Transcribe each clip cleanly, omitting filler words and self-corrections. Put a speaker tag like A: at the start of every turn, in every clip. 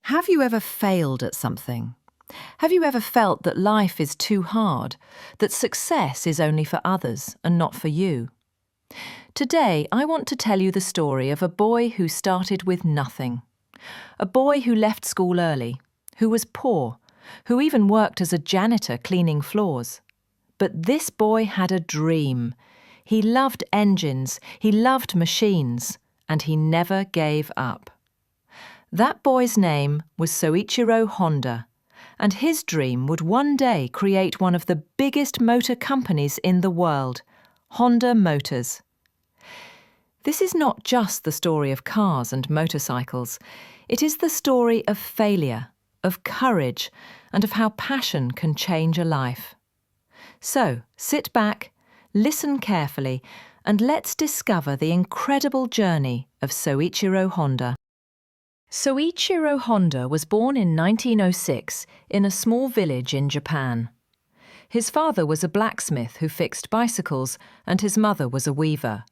A: Have you ever failed at something? Have you ever felt that life is too hard, that success is only for others and not for you? Today, I want to tell you the story of a boy who started with nothing. A boy who left school early, who was poor, who even worked as a janitor cleaning floors. But this boy had a dream. He loved engines, he loved machines, and he never gave up. That boy's name was Soichiro Honda, and his dream would one day create one of the biggest motor companies in the world, Honda Motors. This is not just the story of cars and motorcycles. It is the story of failure, of courage, and of how passion can change a life. So, sit back, listen carefully, and let's discover the incredible journey of Soichiro Honda. Soichiro Honda was born in 1906 in a small village in Japan. His father was a blacksmith who fixed bicycles, and his mother was a weaver.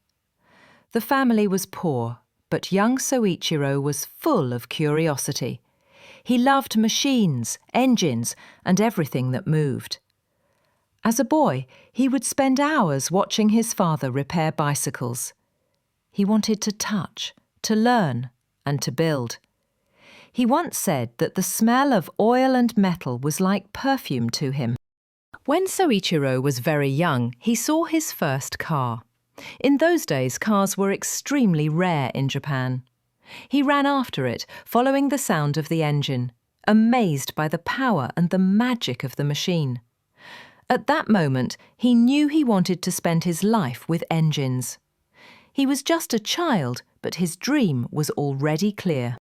A: The family was poor, but young Soichiro was full of curiosity. He loved machines, engines, and everything that moved. As a boy, he would spend hours watching his father repair bicycles. He wanted to touch, to learn, and to build. He once said that the smell of oil and metal was like perfume to him. When Soichiro was very young, he saw his first car. In those days, cars were extremely rare in Japan. He ran after it, following the sound of the engine, amazed by the power and the magic of the machine. At that moment, he knew he wanted to spend his life with engines. He was just a child, but his dream was already clear.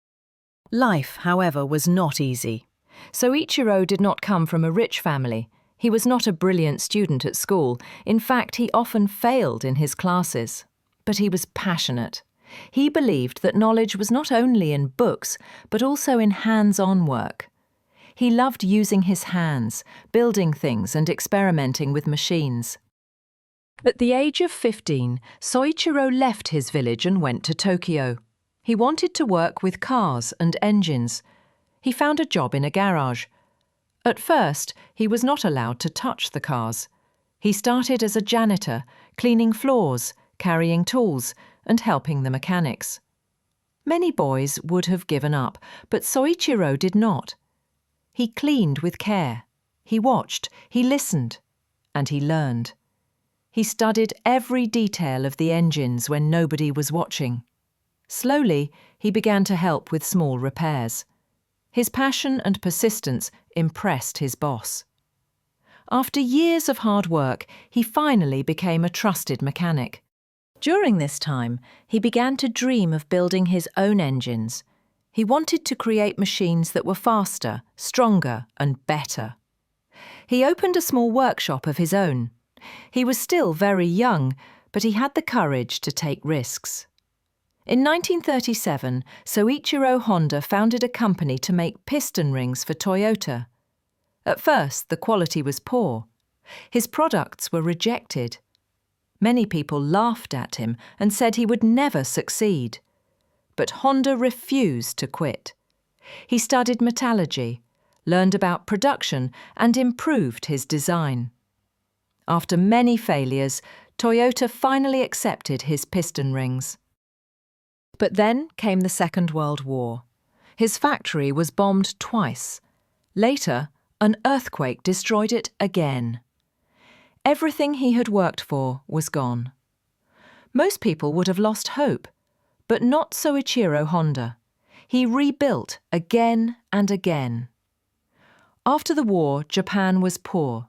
A: Life, however, was not easy. Soichiro did not come from a rich family. He was not a brilliant student at school. In fact, he often failed in his classes. But he was passionate. He believed that knowledge was not only in books, but also in hands-on work. He loved using his hands, building things and experimenting with machines. At the age of 15, Soichiro left his village and went to Tokyo. He wanted to work with cars and engines. He found a job in a garage. At first, he was not allowed to touch the cars. He started as a janitor, cleaning floors, carrying tools, and helping the mechanics. Many boys would have given up, but Soichiro did not. He cleaned with care. He watched, he listened, and he learned. He studied every detail of the engines when nobody was watching. Slowly, he began to help with small repairs. His passion and persistence impressed his boss. After years of hard work, he finally became a trusted mechanic. During this time, he began to dream of building his own engines. He wanted to create machines that were faster, stronger, and better. He opened a small workshop of his own. He was still very young, but he had the courage to take risks. In 1937, Soichiro Honda founded a company to make piston rings for Toyota. At first, the quality was poor. His products were rejected. Many people laughed at him and said he would never succeed. But Honda refused to quit. He studied metallurgy, learned about production, and improved his design. After many failures, Toyota finally accepted his piston rings. But then came the Second World War. His factory was bombed twice. Later, an earthquake destroyed it again. Everything he had worked for was gone. Most people would have lost hope, but not Soichiro Honda. He rebuilt again and again. After the war, Japan was poor.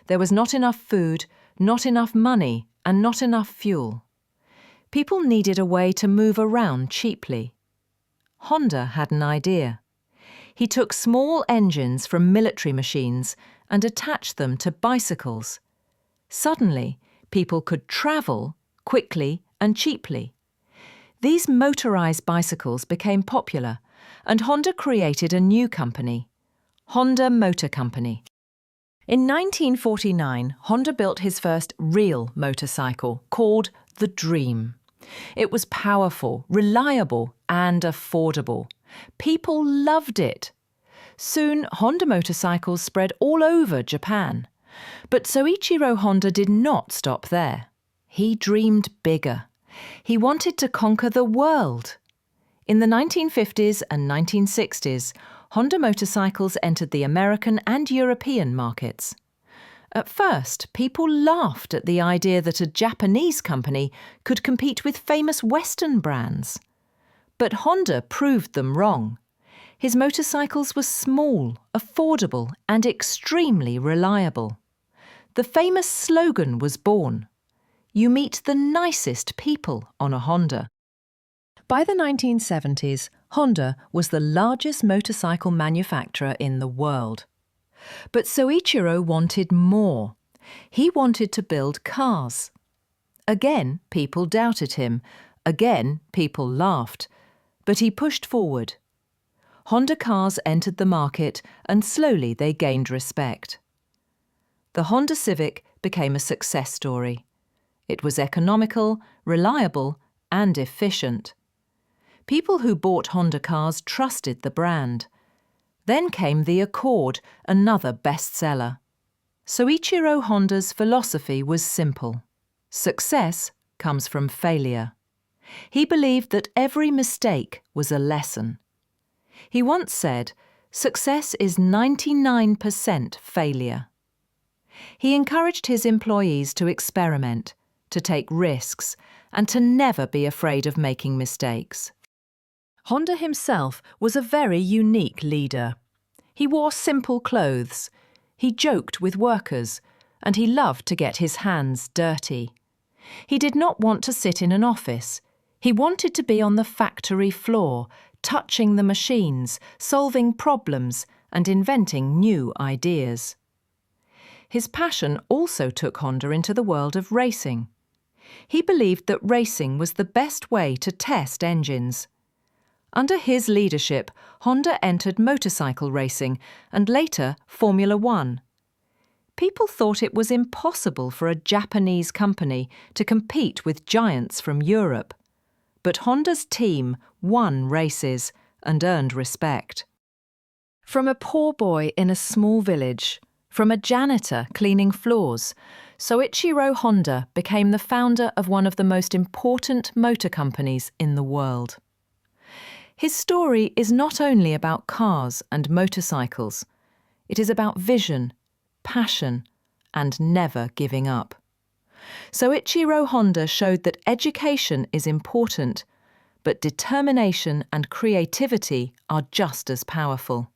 A: There was not enough food, not enough money, and not enough fuel. People needed a way to move around cheaply. Honda had an idea. He took small engines from military machines and attached them to bicycles. Suddenly, people could travel quickly and cheaply. These motorized bicycles became popular, and Honda created a new company, Honda Motor Company. In 1949, Honda built his first real motorcycle, called the Dream. It was powerful, reliable, and affordable. People loved it. Soon, Honda motorcycles spread all over Japan. But Soichiro Honda did not stop there. He dreamed bigger. He wanted to conquer the world. In the 1950s and 1960s, Honda motorcycles entered the American and European markets. At first, people laughed at the idea that a Japanese company could compete with famous Western brands. But Honda proved them wrong. His motorcycles were small, affordable, and extremely reliable. The famous slogan was born: "You meet the nicest people on a Honda." By the 1970s, Honda was the largest motorcycle manufacturer in the world. But Soichiro wanted more. He wanted to build cars. Again, people doubted him. Again, people laughed. But he pushed forward. Honda cars entered the market, and slowly they gained respect. The Honda Civic became a success story. It was economical, reliable, and efficient. People who bought Honda cars trusted the brand. Then came the Accord, another bestseller. Soichiro Honda's philosophy was simple. Success comes from failure. He believed that every mistake was a lesson. He once said, "Success is 99% failure." He encouraged his employees to experiment, to take risks, and to never be afraid of making mistakes. Honda himself was a very unique leader. He wore simple clothes, he joked with workers, and he loved to get his hands dirty. He did not want to sit in an office. He wanted to be on the factory floor, touching the machines, solving problems, and inventing new ideas. His passion also took Honda into the world of racing. He believed that racing was the best way to test engines. Under his leadership, Honda entered motorcycle racing and later Formula One. People thought it was impossible for a Japanese company to compete with giants from Europe. But Honda's team won races and earned respect. From a poor boy in a small village, from a janitor cleaning floors, Soichiro Honda became the founder of one of the most important motor companies in the world. His story is not only about cars and motorcycles. It is about vision, passion, and never giving up. Soichiro Honda showed that education is important, but determination and creativity are just as powerful.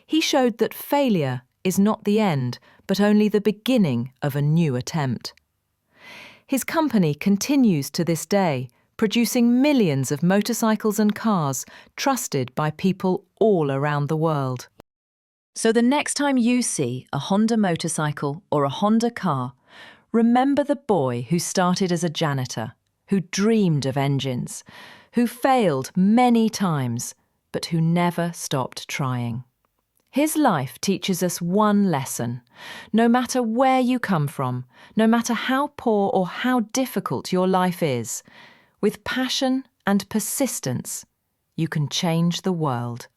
A: He showed that failure is not the end, but only the beginning of a new attempt. His company continues to this day, producing millions of motorcycles and cars trusted by people all around the world. So the next time you see a Honda motorcycle or a Honda car, remember the boy who started as a janitor, who dreamed of engines, who failed many times, but who never stopped trying. His life teaches us one lesson. No matter where you come from, no matter how poor or how difficult your life is, with passion and persistence, you can change the world.